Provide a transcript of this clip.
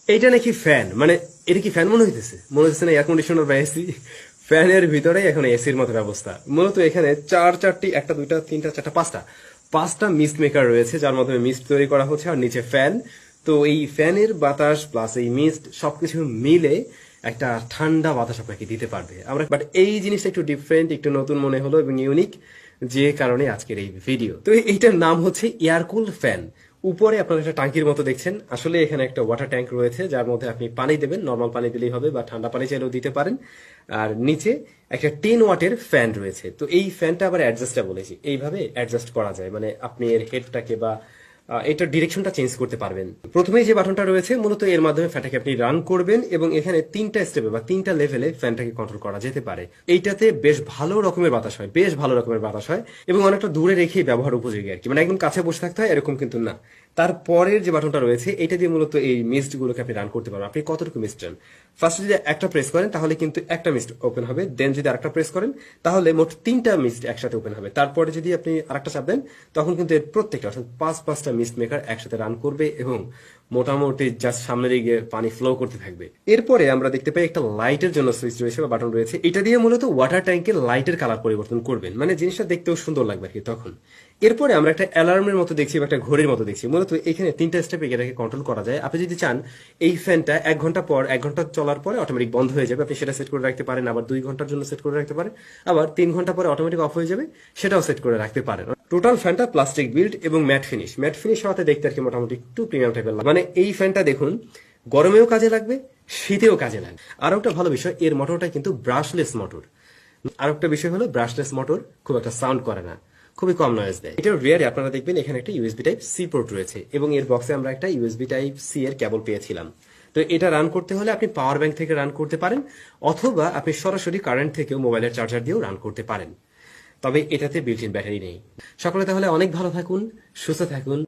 এইটা নাকি ফ্যান, মানে এটা কি ফ্যান মনে হইতেছে না এয়ার কন্ডিশনার বা এসি। ফ্যানের ভিতরেই এখন এসির মতো ব্যবস্থা। মূলত এখানে চারটি, একটা দুইটা তিনটা চারটা পাঁচটা পাঁচটা মিস্ট মেকার রয়েছে, যার মাধ্যমে মিস্ট তৈরি করা হচ্ছে, আর নিচে ফ্যান। তো এই ফ্যানের বাতাস প্লাস এই মিস্ট সবকিছু মিলে একটা ঠান্ডা বাতাস আপনাকে দিতে পারবে আমরা। বাট এই জিনিসটা একটু ডিফারেন্ট, একটু নতুন মনে হলো এবং ইউনিক, যে কারণে আজকের এই ভিডিও। তো এইটার নাম হচ্ছে এয়ারকুল ফ্যান। উপরে আপনারা একটা টাঙ্কির মতো দেখছেন, আসলে এখানে একটা ওয়াটার ট্যাঙ্ক রয়েছে, যার মধ্যে আপনি পানি দেবেন, নর্মাল পানি দিলেই হবে বা ঠান্ডা পানি চাইলেও দিতে পারেন। আর নিচে একটা 10 ওয়াটের ফ্যান রয়েছে। তো এই ফ্যানটা আবার অ্যাডজাস্টেবল, এইভাবে অ্যাডজাস্ট করা যায়, মানে আপনি এর হেডটাকে বা এটার ডিরেকশনটা চেঞ্জ করতে পারবেন। প্রথমেই যে বাটনটা রয়েছে মূলত এর মাধ্যমে ফ্যানটাকে আপনি রান করবেন, এবং এখানে তিনটা স্টেপে বা তিনটা লেভেলে ফ্যানটাকে কন্ট্রোল করা যেতে পারে। এইটাতে বেশ ভালো রকমের বাতাস হয়, বেশ ভালো রকমের বাতাস হয়, এবং অনেকটা দূরে রেখেই ব্যবহার উপযোগী আর কি, মানে একদম কাছে বসে থাকতে হয় এরকম কিন্তু না। তারপরের যে বাটনটা রয়েছে এটা দিয়ে মূলত এই মিস্ট গুলোকে আপনি রান করতে পারবেন। আপনি কতটুকু মিস্ট চান, ফার্স্ট যদি একটা প্রেস করেন তাহলে কিন্তু একটা মিস্ট ওপেন হবে, দেন যদি আরেকটা প্রেস করেন তাহলে মোট তিনটা মিস্ট একসাথে ওপেন হবে। তারপরে যদি আপনি আরেকটা চাপ দেন তখন কিন্তু এর প্রত্যেকটা অর্থাৎ পাঁচটা মিস্ট মেকার একসাথে রান করবে, এবং মোটামুটি জাস্ট সামনে দিকে পানি ফ্লো করতে থাকবে। এরপরে আমরা দেখতে পাই একটা লাইটের জন্য সুইচ রয়েছে বা বাটন রয়েছে, এটা দিয়ে মূলত ওয়াটার ট্যাঙ্কের লাইটের কালার পরিবর্তন করবেন, মানে জিনিসটা দেখতেও সুন্দর লাগবে আর কি তখন। এরপরে আমরা একটা অ্যালার্মের মতো দেখছি বা একটা ঘড়ির মতো দেখছি। মূলত এখানে তিনটা স্টেপে এটাকে কন্ট্রোল করা যায়। আপনি যদি চান এই ফ্যানটা 1 ঘন্টা পর, 1 ঘন্টা চলার পরে অটোমেটিক বন্ধ হয়ে যাবে, আপনি সেটা সেট করে রাখতে পারেন। আবার 2 ঘন্টার জন্য সেট করে রাখতে পারেন, আবার 3 ঘন্টা পরে অটোমেটিক অফ হয়ে যাবে, সেটাও সেট করে রাখতে পারেন। টোটাল ফ্যানটা প্লাস্টিক বিল্ড এবং ম্যাট ফিনিশ। ম্যাট ফিনিশ হওয়াতে দেখতে আর কি মোটামুটি একটু প্রিমিয়াম টাইপের লাগে। মানে এই ফ্যানটা দেখুন গরমেও কাজে লাগবে, শীতেও কাজে লাগবে। আরো একটা ভালো বিষয়, এর মোটরটা কিন্তু ব্রাশলেস মোটর। আর একটা বিষয় হলো ব্রাশলেস মোটর খুব একটা সাউন্ড করে না, খুবই কম নয়েজ দেয়। এটার রিয়ারে আপনারা দেখবেন এখানে একটা ইউএসবি টাইপ সি পোর্ট রয়েছে, এবং এর বক্সে আমরা একটা ইউএসবি টাইপ সি এর কেবল পেয়েছিলাম। তো এটা রান করতে হলে আপনি পাওয়ার ব্যাংক থেকে রান করতে পারেন, অথবা আপনি সরাসরি কারেন্ট থেকেও মোবাইলের চার্জার দিয়েও রান করতে পারেন। তবে এটাতে বিল্ট ইন ব্যাটারি নেই। সকলে তাহলে অনেক ভালো থাকুন, সুস্থ থাকুন।